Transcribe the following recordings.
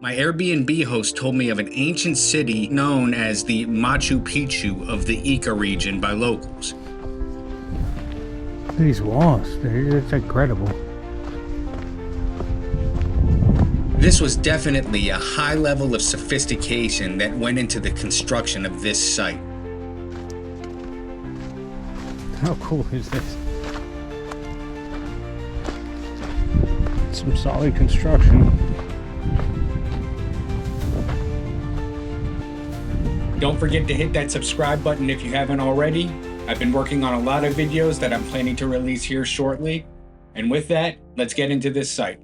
My Airbnb host told me of an ancient city known as the Machu Picchu of the Ica region by locals. These walls, it's incredible. This was definitely a high level of sophistication that went into the construction of this site. How cool is this? Some solid construction. Don't forget to hit that subscribe button if you haven't already. I've been working on a lot of videos that I'm planning to release here shortly. And with that, let's get into this site.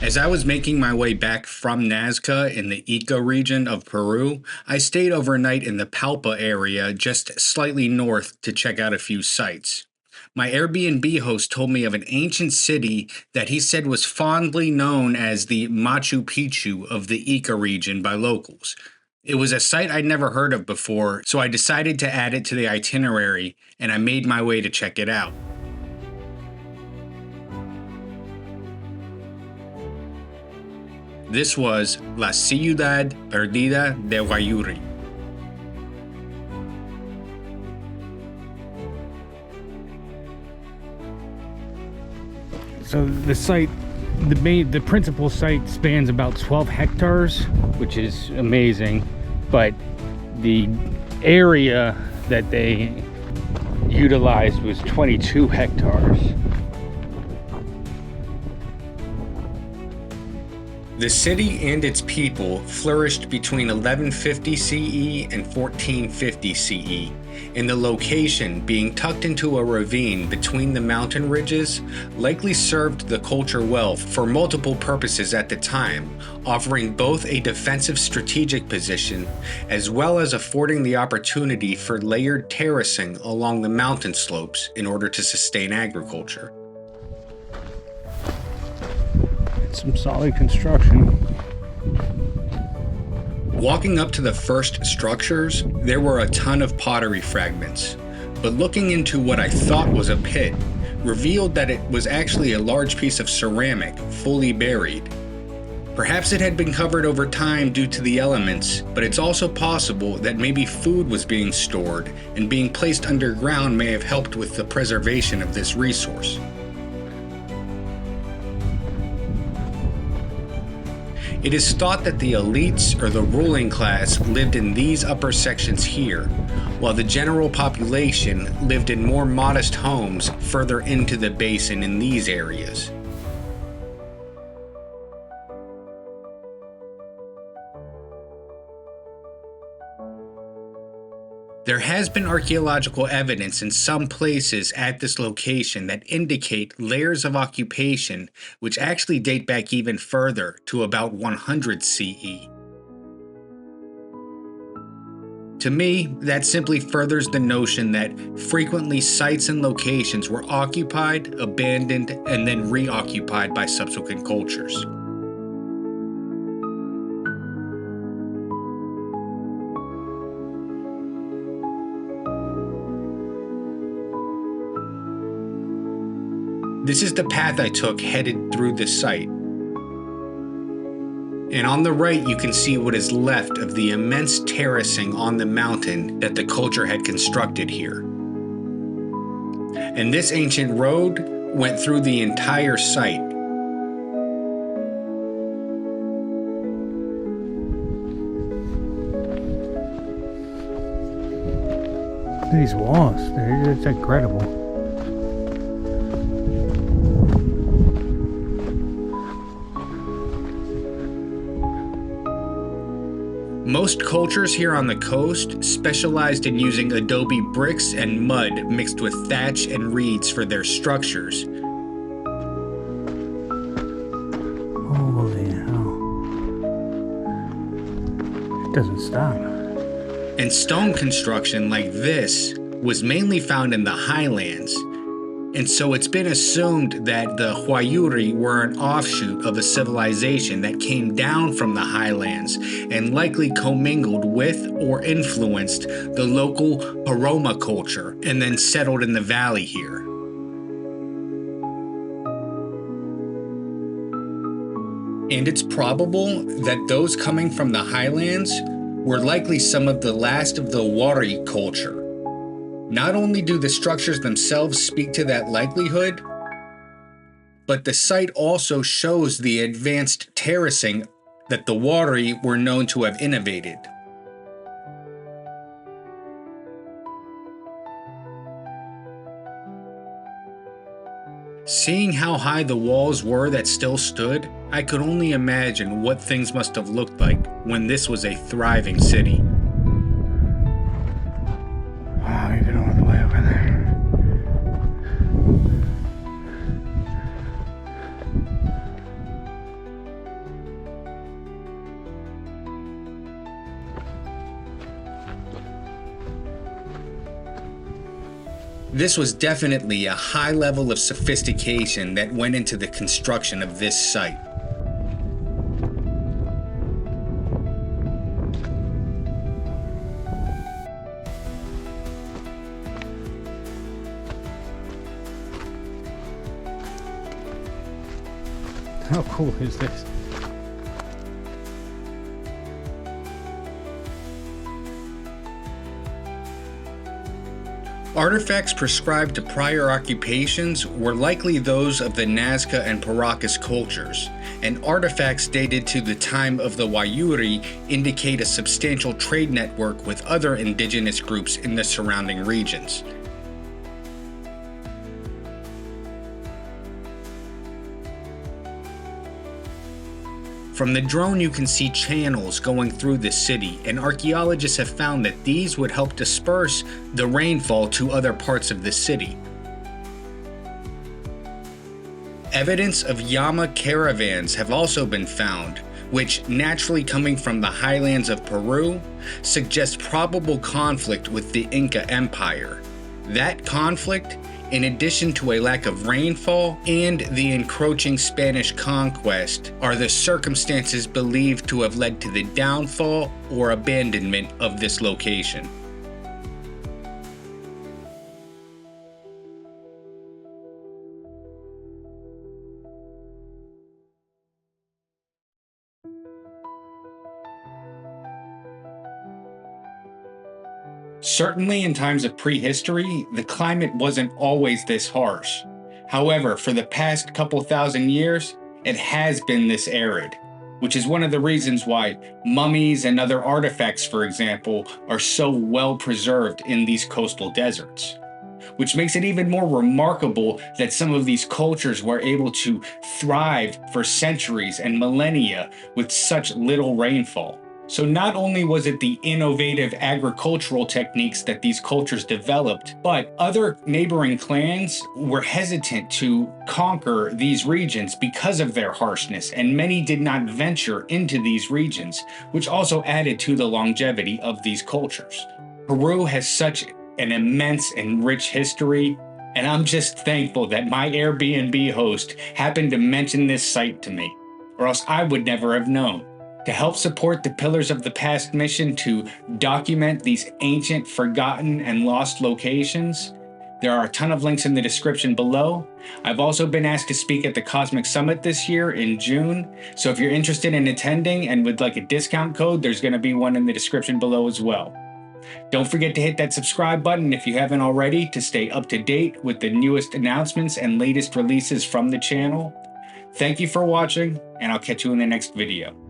As I was making my way back from Nazca in the Ica region of Peru, I stayed overnight in the Palpa area just slightly north to check out a few sites. My Airbnb host told me of an ancient city that he said was fondly known as the Machu Picchu of the Ica region by locals. It was a site I'd never heard of before, so I decided to add it to the itinerary, and I made my way to check it out. This was La Ciudad Perdida de Huayuri. So the site, the principal site spans about 12 hectares, which is amazing, but the area that they utilized was 22 hectares. The city and its people flourished between 1150 CE and 1450 CE, and the location, being tucked into a ravine between the mountain ridges, likely served the culture well for multiple purposes at the time, offering both a defensive strategic position as well as affording the opportunity for layered terracing along the mountain slopes in order to sustain agriculture. Some solid construction. Walking up to the first structures, there were a ton of pottery fragments, but looking into what I thought was a pit revealed that it was actually a large piece of ceramic, fully buried. Perhaps it had been covered over time due to the elements, but it's also possible that maybe food was being stored, and being placed underground may have helped with the preservation of this resource. It is thought that the elites or the ruling class lived in these upper sections here, while the general population lived in more modest homes further into the basin in these areas. There has been archaeological evidence in some places at this location that indicate layers of occupation which actually date back even further to about 100 CE. To me, that simply furthers the notion that frequently sites and locations were occupied, abandoned, and then reoccupied by subsequent cultures. This is the path I took headed through the site. And on the right, you can see what is left of the immense terracing on the mountain that the culture had constructed here. And this ancient road went through the entire site. These walls, it's incredible. Most cultures here on the coast specialized in using adobe bricks and mud mixed with thatch and reeds for their structures. Holy hell. It doesn't stop. And stone construction like this was mainly found in the highlands, And so it's been assumed that the Huayuri were an offshoot of a civilization that came down from the highlands and likely commingled with or influenced the local Paroma culture and then settled in the valley here. And it's probable that those coming from the highlands were likely some of the last of the Huayuri culture. Not only do the structures themselves speak to that likelihood, but the site also shows the advanced terracing that the Huayuri were known to have innovated. Seeing how high the walls were that still stood, I could only imagine what things must have looked like when this was a thriving city. Wow, even all the way over there. This was definitely a high level of sophistication that went into the construction of this site. How cool is this? Artifacts prescribed to prior occupations were likely those of the Nazca and Paracas cultures, and artifacts dated to the time of the Huayuri indicate a substantial trade network with other indigenous groups in the surrounding regions. From the drone you can see channels going through the city, and archaeologists have found that these would help disperse the rainfall to other parts of the city. Evidence of llama caravans have also been found, which, naturally coming from the highlands of Peru, suggest probable conflict with the Inca Empire. That conflict, in addition to a lack of rainfall and the encroaching Spanish conquest, are the circumstances believed to have led to the downfall or abandonment of this location. Certainly in times of prehistory, the climate wasn't always this harsh. However, for the past couple thousand years, it has been this arid, which is one of the reasons why mummies and other artifacts, for example, are so well preserved in these coastal deserts. Which makes it even more remarkable that some of these cultures were able to thrive for centuries and millennia with such little rainfall. So not only was it the innovative agricultural techniques that these cultures developed, but other neighboring clans were hesitant to conquer these regions because of their harshness, and many did not venture into these regions, which also added to the longevity of these cultures. Peru has such an immense and rich history, and I'm just thankful that my Airbnb host happened to mention this site to me, or else I would never have known. To help support the Pillars of the Past mission to document these ancient, forgotten, and lost locations, there are a ton of links in the description below. I've also been asked to speak at the Cosmic Summit this year in June, so if you're interested in attending and would like a discount code, there's going to be one in the description below as well. Don't forget to hit that subscribe button if you haven't already to stay up to date with the newest announcements and latest releases from the channel. Thank you for watching, and I'll catch you in the next video.